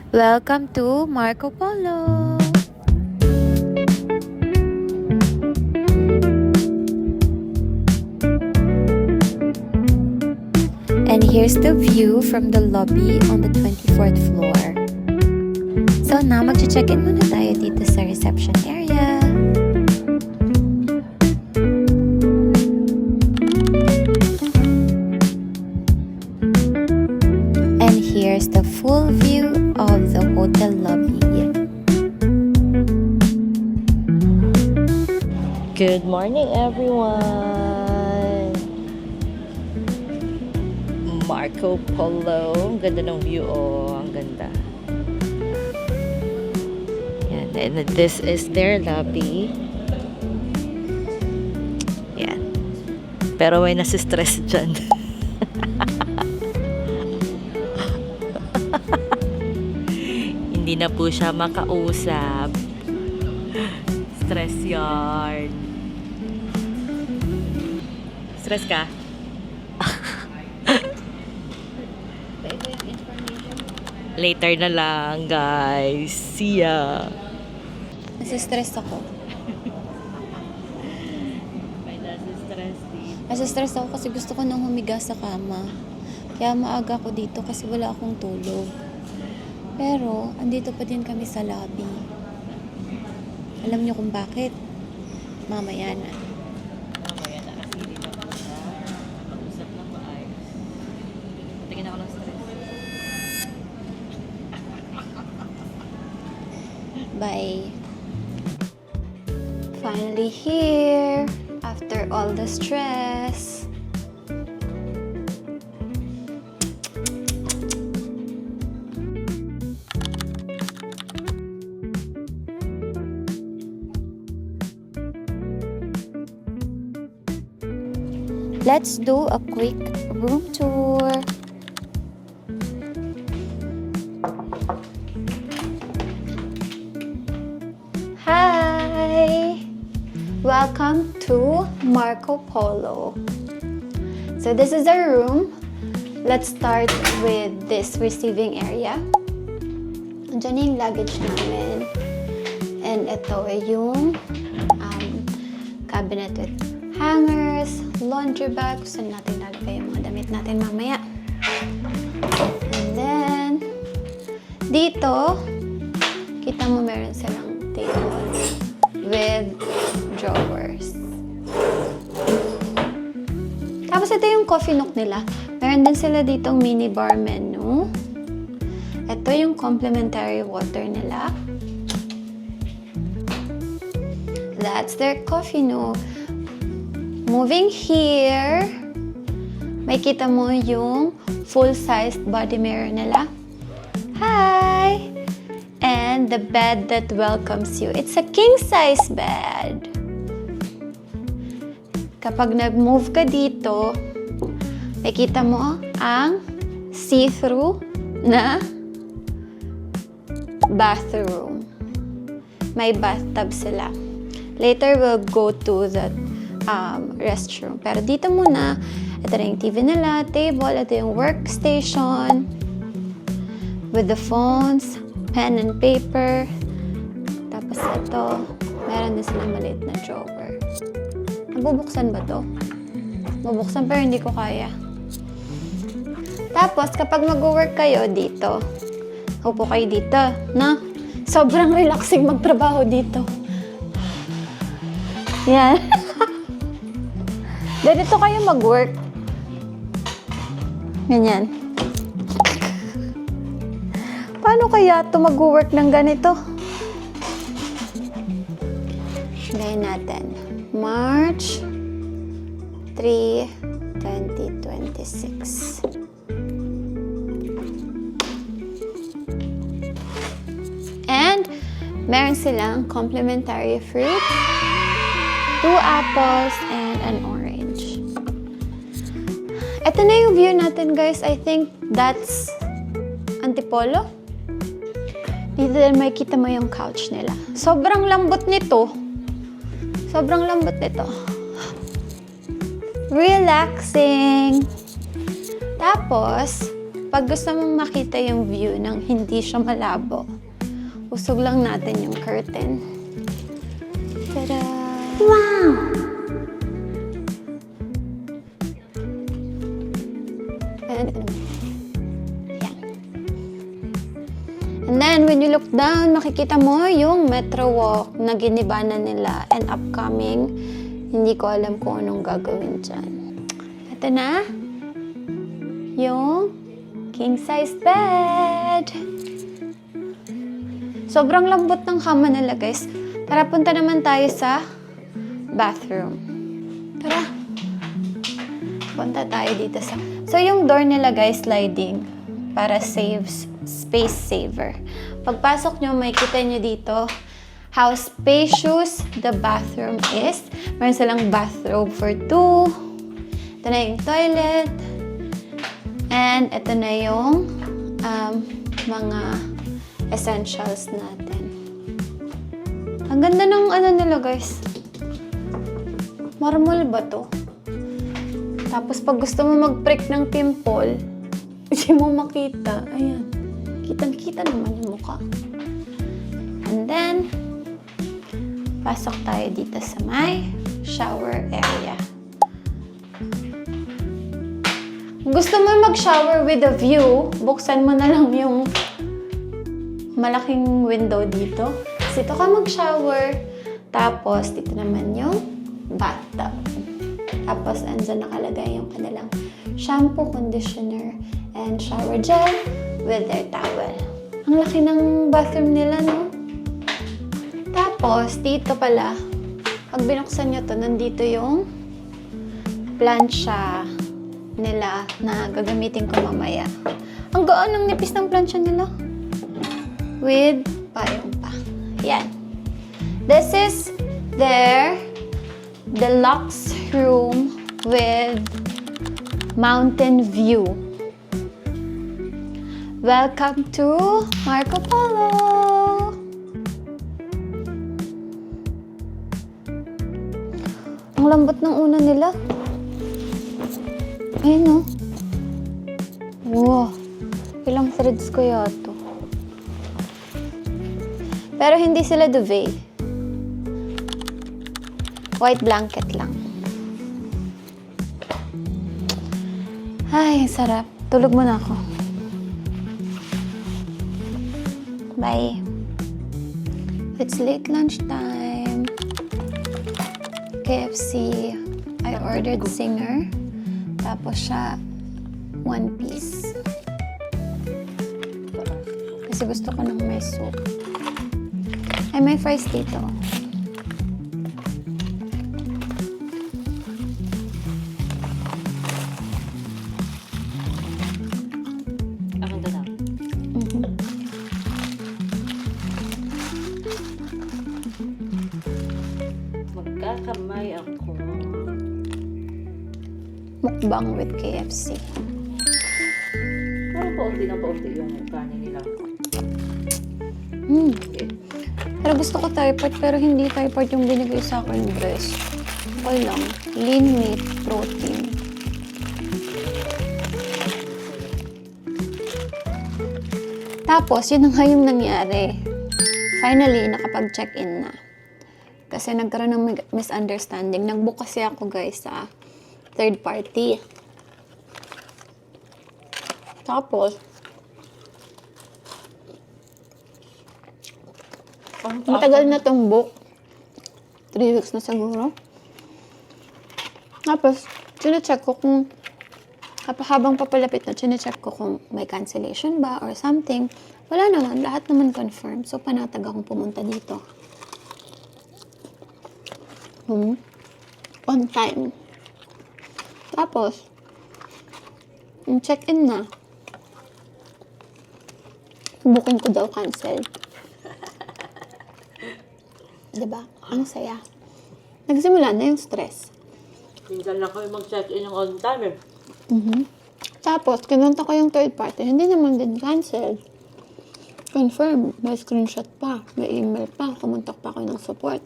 Welcome to Marco Polo! And here's the view from the lobby on the 24th floor. So now mag-check-in muna tayo dito sa reception area. And here's the full view of the hotel lobby. Good morning, everyone! Marco Polo. Ang ganda ng view, oh. Ang ganda. Yan. And this is their lobby. Yan. Pero may nasistress dyan. Hindi na po siya makausap. Stress yarn. Stress ka? Later na lang, guys. See ya. Nasistress ako. May nasistress din. Nasistress ako kasi gusto ko nang humiga sa kama. Kaya maaga ako dito kasi wala akong tulog. Pero, andito pa din kami sa lobby. Alam niyo kung bakit? Mamaya na. Mamaya na kasi hindi naman siya. Mag-usap lang maayos. Tingin ako ng stress. Bye. Finally here. After all the stress. Let's do a quick room tour. Hi! Welcome to Marco Polo. So this is our room. Let's start with this receiving area. Andiyan na yung luggage namin. And ito ay yung cabinet with hangers, laundry bag, saan natin lalagay yung mga damit natin mamaya. And then, dito, kita mo meron silang table with drawers. Tapos ito yung coffee nook nila. Meron din sila ditong mini bar menu. Ito yung complimentary water nila. That's their coffee nook. Moving here, may kita mo yung full-sized body mirror nila. Hi! And the bed that welcomes you. It's a king-size bed. Kapag nag-move ka dito, may kita mo ang see-through na bathroom. May bathtub sila. Later, we'll go to the restroom. Pero dito muna, ito na yung TV nila, table, ito yung workstation with the phones, pen and paper. Tapos ito, meron din silang maliit na drawer. Nabubuksan ba to? Bubuksan pero hindi ko kaya. Tapos, kapag mag-work kayo dito, upo kayo dito, na? Sobrang relaxing magtrabaho dito. Yan. Ganito kayo mag-work. Ganyan. Paano kaya ito mag-work ng ganito? Ngayon natin. March 3, 2026. And, meron silang complimentary fruit, 2 apples, and an orange. Ito na yung view natin, guys. I think that's Antipolo. Dito din makikita mo yung couch nila. Sobrang lambot nito. Sobrang lambot nito. Relaxing. Tapos, pag gusto mong makita yung view ng hindi siya malabo, usog lang natin yung curtain. Tada! Wow! And then, when you look down, makikita mo yung Metro Walk na giniba na nila and upcoming. Hindi ko alam kung anong gagawin dyan. Ito na, yung king-size bed. Sobrang lambot ng kama nila, guys. Tara, punta naman tayo sa bathroom. Tara. Punta tayo dito sa... So, yung door nila, guys, sliding para space saver. Pagpasok nyo, makikita nyo dito how spacious the bathroom is. Meron silang bathrobe for 2. Ito na yung toilet. And ito na yung mga essentials natin. Ang ganda ng ano nila, guys. Marble ba to? Tapos pag gusto mo mag-prick ng pimple, hindi mo makita. Ayan. Kitang-kita naman yung mukha. And then, pasok tayo dito sa may shower area. Kung gusto mo mag-shower with a view, buksan mo na lang yung malaking window dito. Kasi dito ka mag-shower. Tapos, dito naman yung bathtub. Tapos, andyan nakalagay yung kanilang shampoo, conditioner, and shower gel with their towel. Ang laki ng bathroom nila, no? Tapos, dito pala, pag binuksan nyo to, nandito yung plancha nila na gagamitin ko mamaya. Ang gaan ng nipis ng plancha nila. With payong pa. Yan. This is their deluxe room with mountain view. Welcome to Marco Polo! Ang lambot ng una nila. Ayun, oh. Wow. Ilang threads ko yato. Pero hindi sila duvet. White blanket lang. Ay, sarap. Tulog muna ako. Bye. It's late lunchtime. KFC. I ordered Singer. Tapos siya, 1 piece. Kasi gusto ko ng may soup. Ay, may fries dito. Akin na lang. Magkakamay ako. Mukbang with KFC. Parang paunti ng paunti yung kanin nila. Okay. Pero gusto ko Thai part, pero hindi Thai part yung binigay sa akin breast. Okay lang. Lean meat, protein. Tapos, yun na nga yung nangyari. Finally, nakapag-check-in na. Kasi nagkaroon ng misunderstanding. Nag-book kasi ako, guys, sa third party. Tapos, matagal na tong book. 3 weeks na siguro. Tapos, chinecheck ko kung habang papalapit na, chinecheck ko kung may cancellation ba or something. Wala naman. Lahat naman confirm. So, panatag akong pumunta dito. On time. Tapos, yung check-in na. Booking ko daw canceled. Diba? Ang saya. Nagsimula na yung stress. Minsan lang kami mag-check-in yung on time eh. Tapos, kinunta ko yung third party. Hindi naman din canceled. Confirm. May screenshot pa. May email pa. Kumuntak pa ako ng support.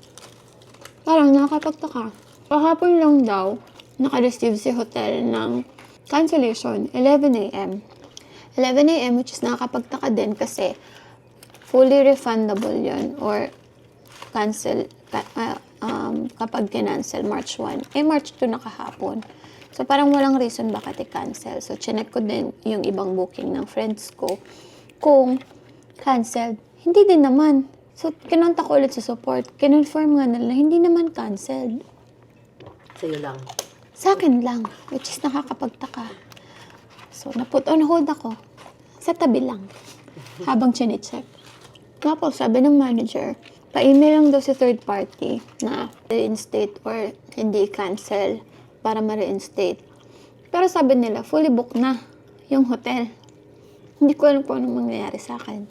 Parang nakakapagtaka. Kahapon lang daw, naka-receive si hotel ng cancellation, 11 a.m. 11 a.m. which is nakakapagtaka din kasi fully refundable yun or cancel kapag kinancel March 1. March 2 na kahapon. So, parang walang reason bakit i-cancel. So, chinek ko din yung ibang booking ng friends ko kung canceled. Hindi din naman. So, kinontak ko ulit sa support. Kinonfirm nga nila, hindi naman canceled. Sa'yo lang. Sa akin lang, which is nakakapagtaka. So, na-put on hold ako. Sa tabi lang. Habang chinecheck. Tapos, sabi ng manager, pa-email lang daw si third party na reinstate or hindi cancel para ma-reinstate. Pero sabi nila, fully booked na yung hotel. Hindi ko alam kung anong mangyayari sa akin.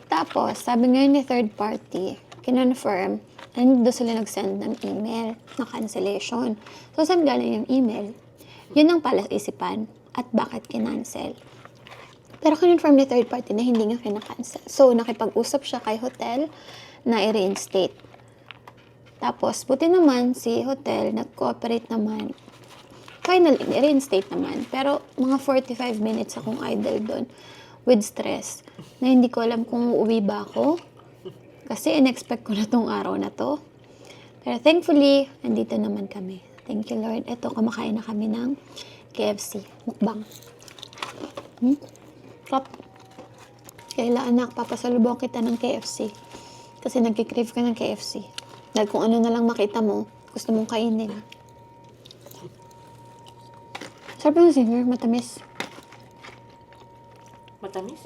Tapos, sabi ngayon ni third party, kinonfirm, and doon sila nag-send ng email na cancellation. So, saan galing yung email? Yun ang pala-isipan at bakit kinancel. Pero kinonfirm ni third party na hindi nga kinakancel. So, nakipag-usap siya kay hotel na i-reinstate. Tapos, buti naman si hotel, nag-cooperate naman. Finally, i-reinstate naman. Pero, mga 45 minutes akong idle doon with stress. Na hindi ko alam kung uuwi ba ako. Kasi, in-expect ko na tong araw na to. Pero, thankfully, andito naman kami. Thank you, Lord. Ito, kumakain na kami ng KFC. Mukbang. Kap. Kaila, anak, papasalubong kita ng KFC. Kasi nagkikrave ka ng KFC. Dahil kung ano na lang makita mo, gusto mong kainin. Sarap yung singer, matamis. Matamis?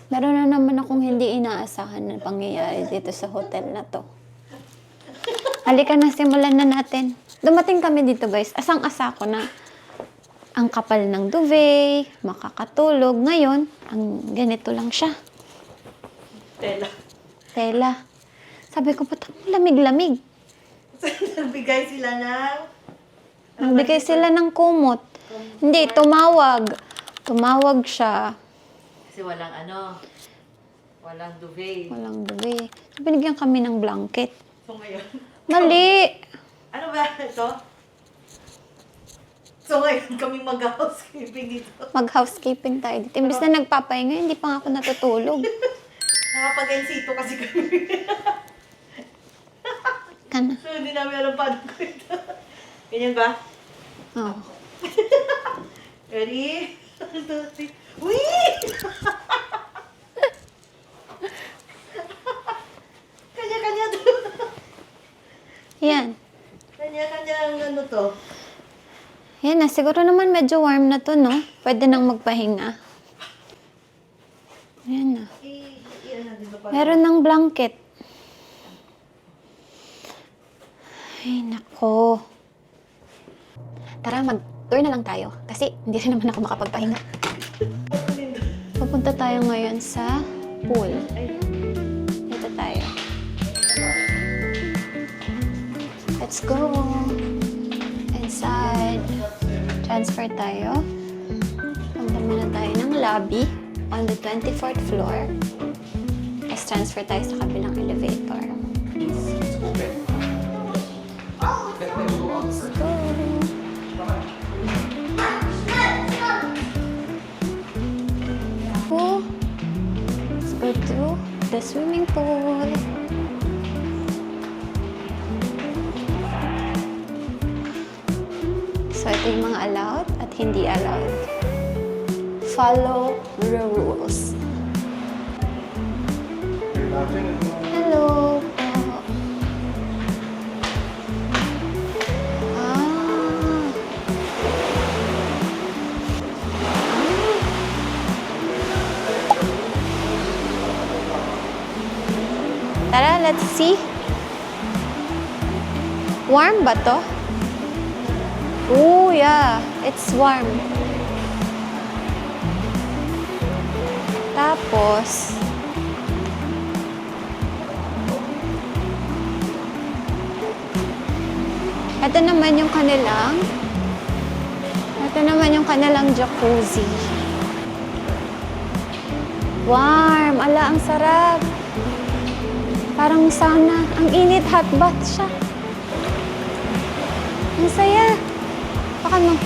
Meron na naman akong hindi inaasahan na pangyayari dito sa hotel na to. Halika na, simulan na natin. Dumating kami dito, guys. Asang-asa ko na ang kapal ng duvet, makakatulog. Ngayon, ang ganito lang siya. Tela. Sabi ko, ba't ang lamig-lamig? Nagbigay sila ng... Nagbigay sila ng kumot. Hindi, tumawag. Tumawag siya. Kasi walang walang duvet. Walang duvet. So, binigyan kami ng blanket. So ngayon... Mali! Ano ba ito? So ngayon kami mag-housekeeping dito. Mag-housekeeping tayo dito. Imbis na nagpapahinga, hindi pa nga ako natutulog. Nakapag-ensito kasi kami. Kana. So hindi namin alam paano ko ito. Ganyan ba? Oh. Ready? 1, 2, 3. Uy! Kanya-kanya to. Yan. Kanya-kanya ang to. Yan na. Siguro naman medyo warm na to, no? Pwede nang magpahinga. Yan na. Meron ng blanket. Ay, nako. Tara, mag-tour na lang tayo. Kasi hindi rin naman ako makapagpahinga. Pupunta tayo ngayon sa pool. Dito tayo. Let's go. Inside. Transfer tayo. Punta muna tayo ng lobby on the 24th floor. Tapos transfer tayo sa kabilang elevator. Let's go. Let's go to the swimming pool. So, ito yung mga allowed at hindi allowed. Follow the rules. Hello po. Tara, let's see. Warm ba to? Oh, yeah. It's warm. Tapos, ito naman yung kanilang jacuzzi. Warm. Ala, ang sarap. Parang sauna. Ang init, hot bath siya. Ang saya. Baka mo.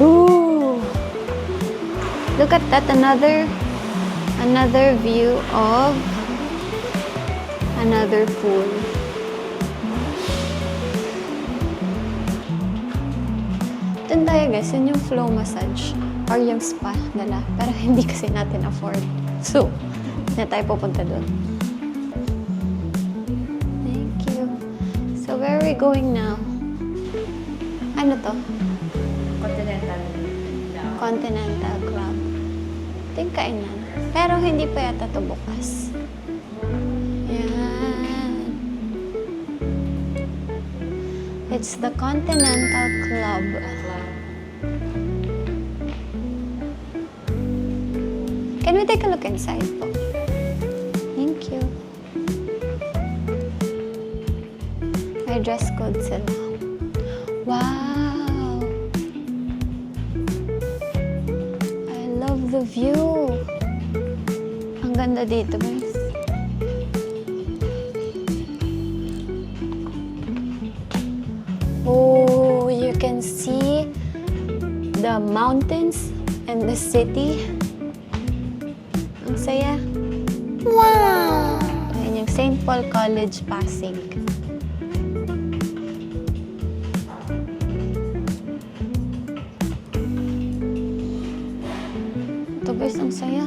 Ooh. Look at that, another view of another pool. Doon tayo guys, yun yung flow massage or yung spa nila. Pero hindi kasi natin afford. So, hindi na tayo pupunta doon. Thank you. So, where are we going now? Ano to? Continental. Continental Club. Ito yung kainan. Pero hindi pa yata ito bukas. Yan. It's the Continental Club. Can we take a look inside po? Thank you. May dress code sila. Wow! I love the view. Ang ganda dito, guys. Oh, you can see the mountains and the city. Ang saya. Wow! Ayan yung St. Paul College, Pasig. Ito guys, ang saya.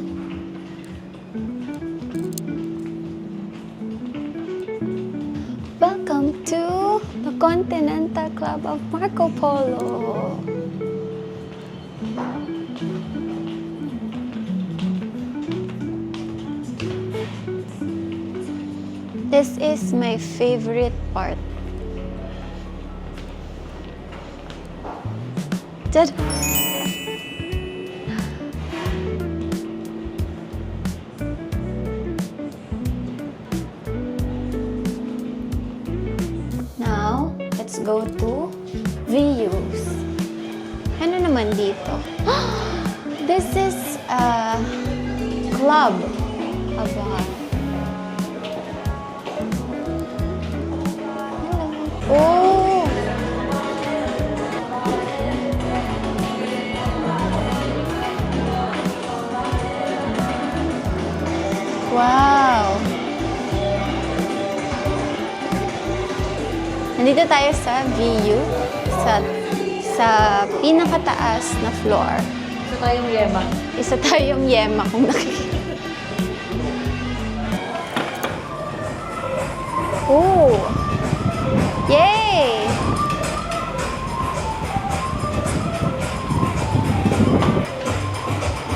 Welcome to the Continental Club of Marco Polo. This is my favorite part. Dad. Now, let's go to views. Ano naman dito? This is a club. A bar. Oh! Wow! Nandito tayo sa VU, sa pinakataas na floor. Ito tayong yema. Isa tayong yema kung nakikita. Oh! Yay!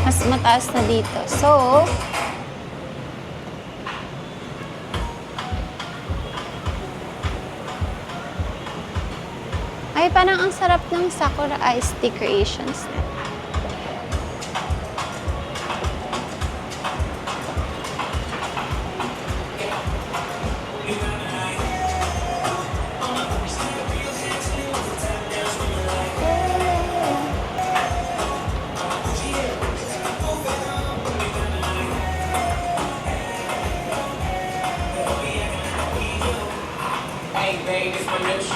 Mas mataas na dito. So, ay, parang ang sarap ng Sakura Iced Tea Creations. Hey, babe, it's my niche.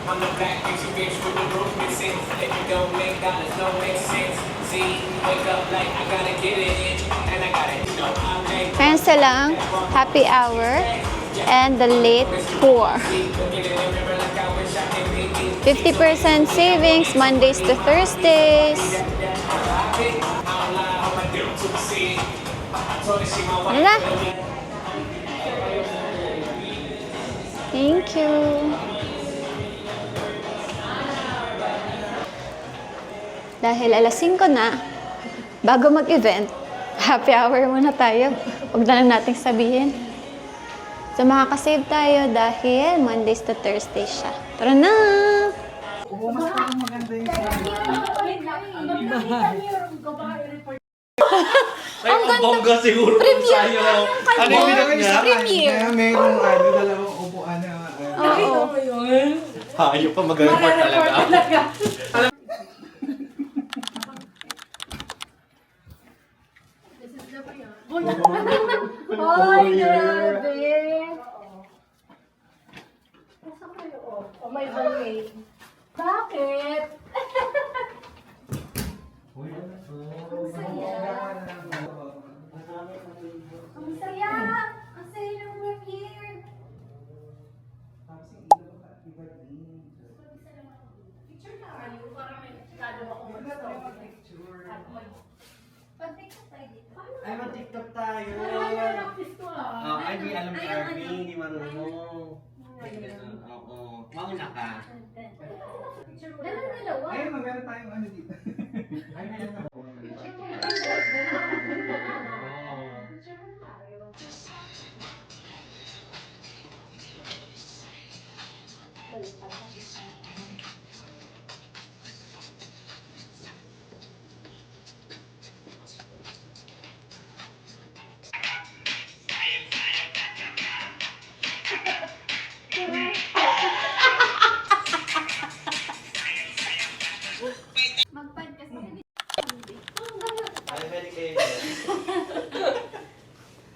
I'm the black picture bitch with the roof missing. If it don't make dollars, don't make sense. See, wake up like I gotta get it in, and I gotta, you know, I make Meron silang happy hour and the late pour. 50% savings Mondays to Thursdays. Ano na? Thank you. Dahil alas 5 na, bago mag-event, happy hour muna tayo. Huwag na lang nating sabihin. So makakasave tayo dahil Mondays to Thursdays siya. Tara na! Ay, ang bongga siguro sa'yo. Ano yung bilang niya? Kaya mayroong dalawang upuan na Oo. Hayop pa, mag-report talaga. Ay, grabe! Oh, may bangay. Bakit? mauna ka. Ayun, meron tayong ano dito. Ay, pwede kayo.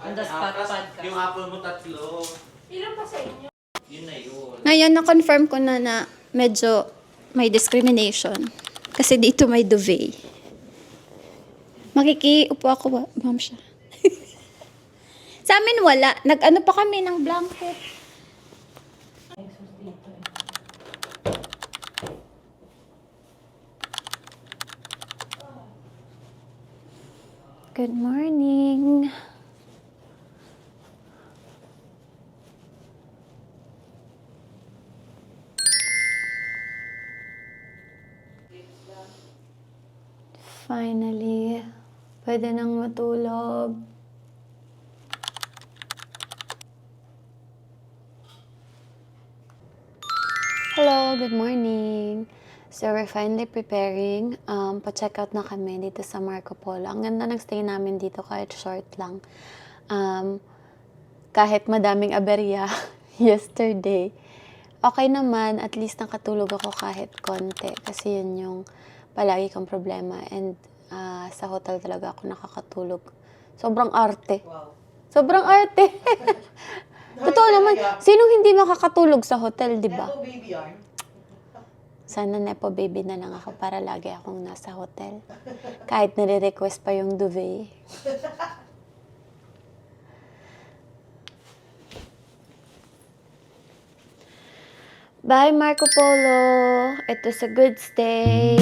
On the spot podcast. Yung apple mo 3. Ilan pa sa inyo? Yun na yun. Ngayon, na-confirm ko na medyo may discrimination. Kasi dito may duvet. Makikiupo ako, ma'am siya. Sa amin wala. Nag-ano pa kami ng blanket. Good morning. Finally, pwede nang matulog. Hello, good morning. So, we're finally preparing. Pa-check out na kami dito sa Marco Polo. Ang ganda ng stay namin dito kahit short lang. Kahit madaming aberya yesterday, okay naman. At least nakatulog ako kahit konti. Kasi yun yung palagi kong problema. And sa hotel talaga ako nakakatulog. Sobrang arte. Wow. Sobrang arte. Totoo naman. Sinong hindi makakatulog sa hotel, di ba? baby yarn. Sana nepo baby na lang ako para lagi akong nasa hotel. Kahit nire-request pa yung duvet. Bye, Marco Polo. It was a good stay.